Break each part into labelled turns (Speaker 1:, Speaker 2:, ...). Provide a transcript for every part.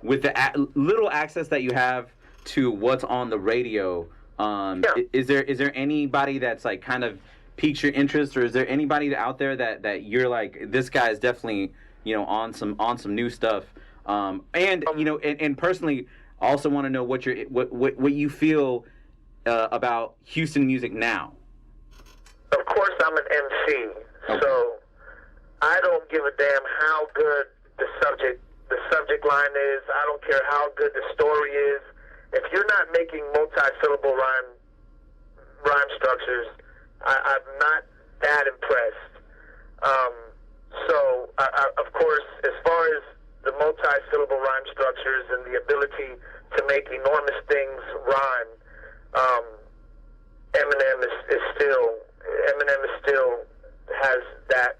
Speaker 1: with the little access that you have to what's on the radio, is there anybody that's like kind of piques your interest, or is there anybody out there that you're like, this guy is definitely, on some new stuff, and personally also want to know what you feel about Houston music now.
Speaker 2: Of course, I'm an MC,
Speaker 1: okay.
Speaker 2: So I don't give a damn how good the subject line is. I don't care how good the story is. If you're not making multi-syllable rhyme structures, I'm not that impressed. Of course, as far as the multi-syllable rhyme structures and the ability to make enormous things rhyme, Eminem still has that.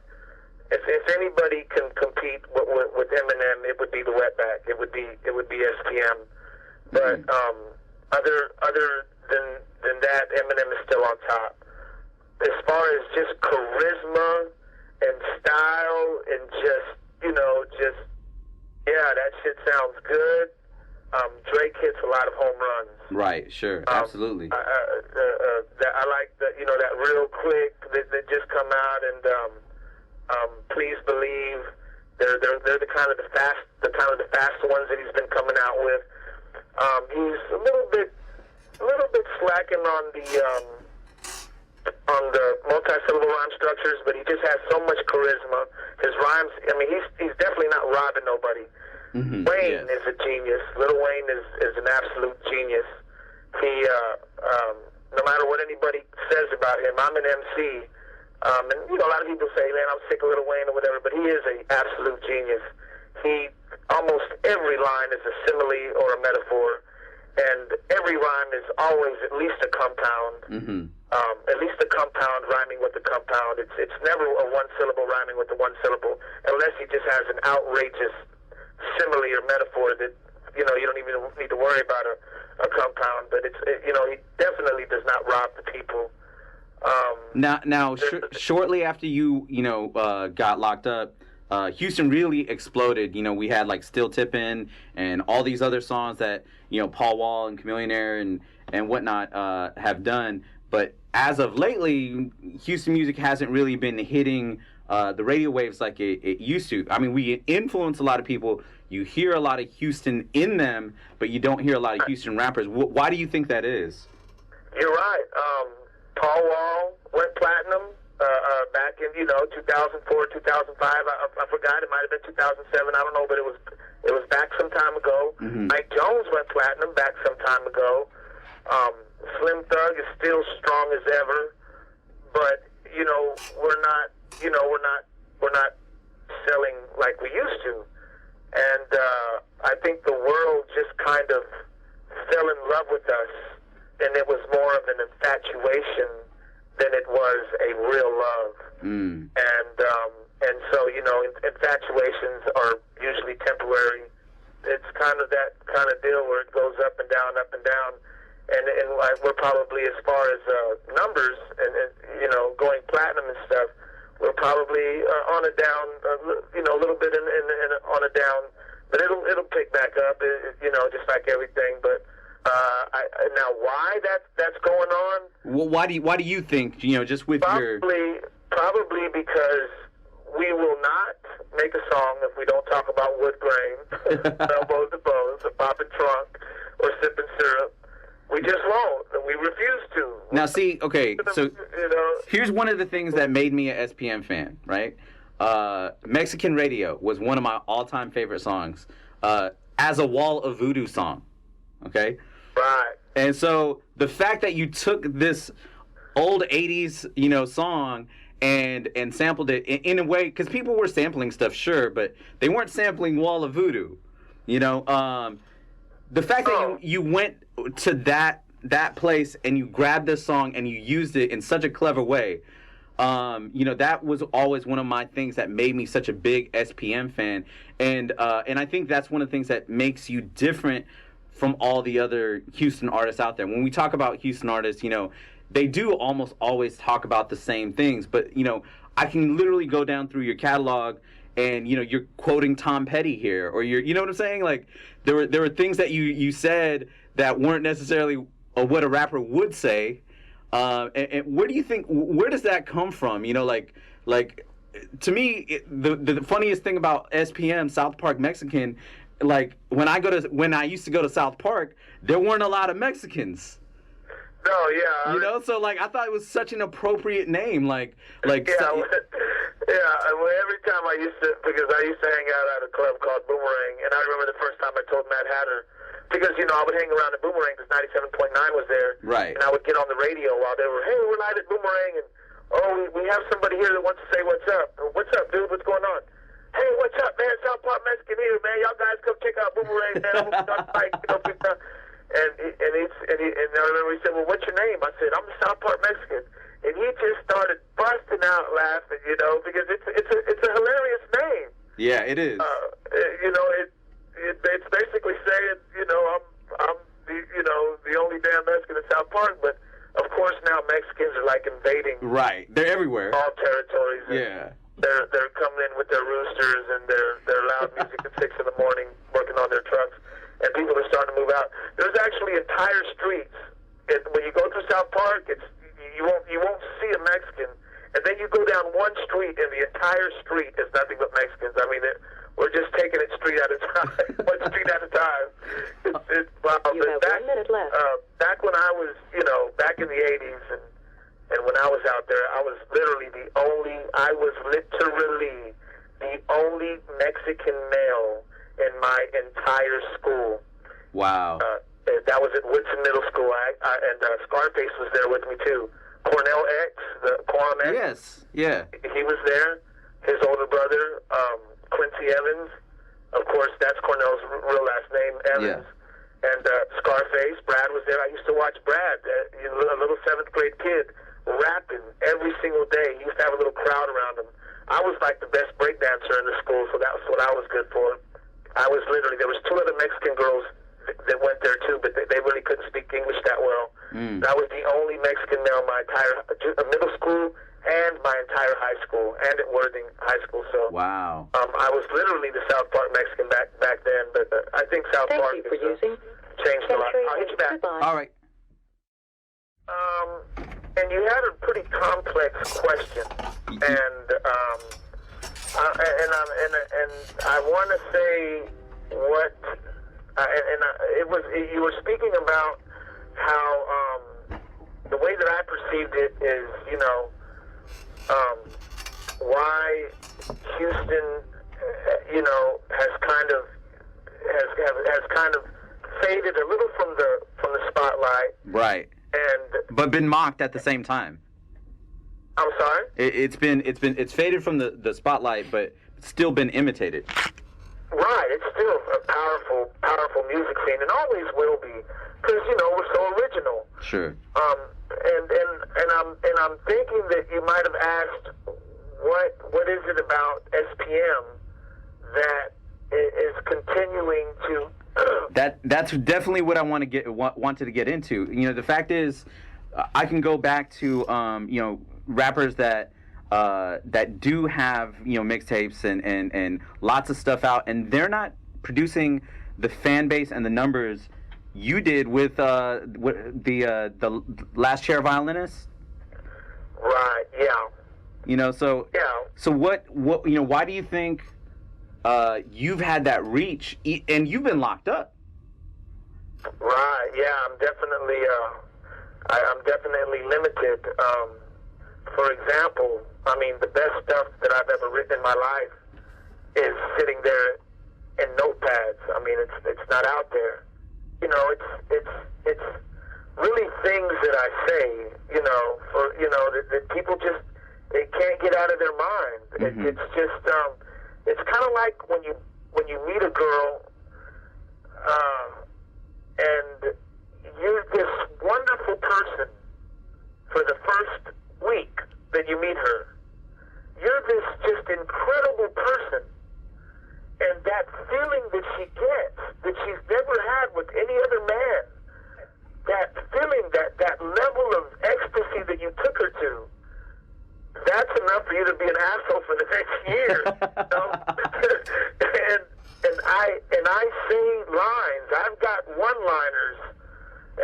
Speaker 2: If anybody can compete with Eminem, it would be the Wetback. It would be SPM. But other than that, Eminem is still on top. As far as just charisma and style and that shit sounds good. Drake hits a lot of home runs.
Speaker 1: Right, sure, absolutely.
Speaker 2: I like that real quick that just come out, and Please Believe. They're the kind of the fast ones that he's been coming out with. He's a little bit slacking on the multi-syllable rhyme structures, but he just has so much charisma. His rhymes, he's definitely not robbing nobody.
Speaker 1: Mm-hmm.
Speaker 2: Wayne is a genius. Lil Wayne is an absolute genius. He, no matter what anybody says about him, I'm an MC. And a lot of people say, man, I'm sick of Lil Wayne or whatever, but he is an absolute genius. Almost every line is a simile or a metaphor, and every rhyme is always at least a compound.
Speaker 1: Mm-hmm.
Speaker 2: At least a compound rhyming with the compound. It's never a one syllable rhyming with the one syllable, unless he just has an outrageous simile or metaphor that you don't even need to worry about a compound. But he definitely does not rob the people.
Speaker 1: Shortly after you got locked up, Houston really exploded. We had like Still Tippin' and all these other songs that Paul Wall and Chamillionaire and whatnot have done. But as of lately, Houston music hasn't really been hitting the radio waves like it used to. I mean, we influence a lot of people. You hear a lot of Houston in them, but you don't hear a lot of Houston rappers. Why do you think that is?
Speaker 2: You're right. Paul Wall went platinum back in 2004, 2005. I forgot. It might have been 2007. I don't know, but it was back some time ago.
Speaker 1: Mm-hmm.
Speaker 2: Mike Jones went platinum back some time ago. Slim Thug is still strong as ever, but we're not selling like we used to, and I think the world just kind of fell in love with us, and it was more of an infatuation than it was a real love. And so infatuations are usually temporary. It's kind of that kind of deal where it goes up and down, and we're probably, as far as numbers and going platinum and stuff, we're probably on a down, a little bit on a down, but it'll pick back up, just like everything. But now why that's going on?
Speaker 1: Well, why do you think? Just with
Speaker 2: probably because we will not make a song if we don't talk about wood grain, elbows to bows, or popping trunk, or sipping syrup. We just won't, and we refuse to.
Speaker 1: Now, see, okay, so here's one of the things that made me a SPM fan, right? Mexican Radio was one of my all-time favorite songs, as a Wall of Voodoo song, okay?
Speaker 2: Right.
Speaker 1: And so the fact that you took this old 80s, song and sampled it in a way, because people were sampling stuff, sure, but they weren't sampling Wall of Voodoo, the fact that you went to that place and you grabbed this song and you used it in such a clever way, that was always one of my things that made me such a big SPM fan, and I think that's one of the things that makes you different from all the other Houston artists out there. When we talk about Houston artists, they do almost always talk about the same things, but I can literally go down through your catalog and you're quoting Tom Petty here, or you know what I'm saying? Like there were things that you said that weren't necessarily what a rapper would say. And where do you think, where does that come from? Like to me, the funniest thing about SPM, South Park Mexican, like when I used to go to South Park, there weren't a lot of Mexicans.
Speaker 2: No, yeah.
Speaker 1: So like I thought it was such an appropriate name, like
Speaker 2: yeah. Well, every time because I used to hang out at a club called Boomerang, and I remember the first time I told Matt Hatter, because I would hang around at Boomerang because 97.9 was there,
Speaker 1: right? And
Speaker 2: I would get on the radio while they were, hey, we're live at Boomerang, and we have somebody here that wants to say what's up. What's up, dude? What's going on? Hey, what's up, man? South Park Mexican here, man. Y'all guys come check out Boomerang, man. I'm gonna start fighting, And I remember he said, well, what's your name? I said, I'm the South Park Mexican. And he just started busting out laughing, because it's a hilarious name.
Speaker 1: Yeah, it is.
Speaker 2: It's basically saying, I'm the only damn Mexican in South Park, but of course now Mexicans are like invading.
Speaker 1: Right, they're everywhere.
Speaker 2: All territories.
Speaker 1: Yeah.
Speaker 2: They're coming in with their roosters and their loud music at 6 in the morning, working on their trucks. And people are starting to move out. There's actually entire streets. When you go through South Park, you won't see a Mexican, and then you go down one street, and the entire street is nothing but Mexicans. I mean, we're just taking it street at a time, one street at a time. Wow.
Speaker 3: You have 1 minute left.
Speaker 2: Back when I was, back in the '80s, and when I was out there, I was literally the only Mexican male in my entire school.
Speaker 1: Wow.
Speaker 2: That was at Woodson Middle School, and Scarface was there with me too. Cornell X, the Quam X.
Speaker 1: Yes, yeah.
Speaker 2: He was there. His older brother, Quincy Evans. Of course, that's Cornell's real last name, Evans. Yeah. And Scarface, Brad was there. I used to watch Brad, a little 7th grade kid, rapping every single day. He used to have a little crowd around him. I was like the best breakdancer in the school, so that was what I was good for. There was 2 other Mexican girls that went there too, but they really couldn't speak English that well. I was the only Mexican male in my entire middle school and my entire high school, and at Worthing High School. So
Speaker 1: wow.
Speaker 2: I was literally the South Park Mexican back then, but I think South Park has changed a lot. I'll hit you back.
Speaker 1: All right.
Speaker 2: And you had a pretty complex question, and I want to say what, you were speaking about how the way that I perceived it is, why Houston, has kind of faded a little from the spotlight,
Speaker 1: right? But been mocked at the same time.
Speaker 2: I'm sorry?
Speaker 1: It's faded from the spotlight, but still been imitated.
Speaker 2: Right, it's still a powerful music scene, and always will be, because we're so original.
Speaker 1: Sure.
Speaker 2: And I'm thinking that you might have asked what is it about SPM that is continuing to.
Speaker 1: That's definitely what I wanted to get into. The fact is, I can go back to rappers that do have mixtapes and lots of stuff out, and they're not producing the fan base and the numbers you did with the Last Chair Violinist.
Speaker 2: Right. Yeah.
Speaker 1: So. Yeah. So what why do you think you've had that reach, and you've been locked up?
Speaker 2: Right. Yeah. I'm definitely limited. For example, the best stuff that I've ever written in my life is sitting there in notepads. It's not out there. It's really things that I say, that people just, they can't get out of their mind.
Speaker 1: Mm-hmm.
Speaker 2: It's just, it's kind of like when you meet a girl, and you're this wonderful person for the first week that you meet her. You're this just incredible person, and that feeling that she gets, that she's never had with any other man, that feeling, that level of ecstasy that you took her to, that's enough for you to be an asshole for the next year.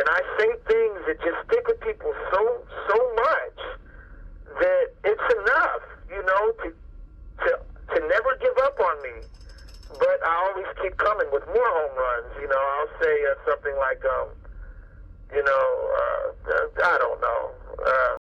Speaker 2: And I say things that just stick with people so much that it's enough, you know, to never give up on me. But I always keep coming with more home runs. You know, I'll say something like, I don't know.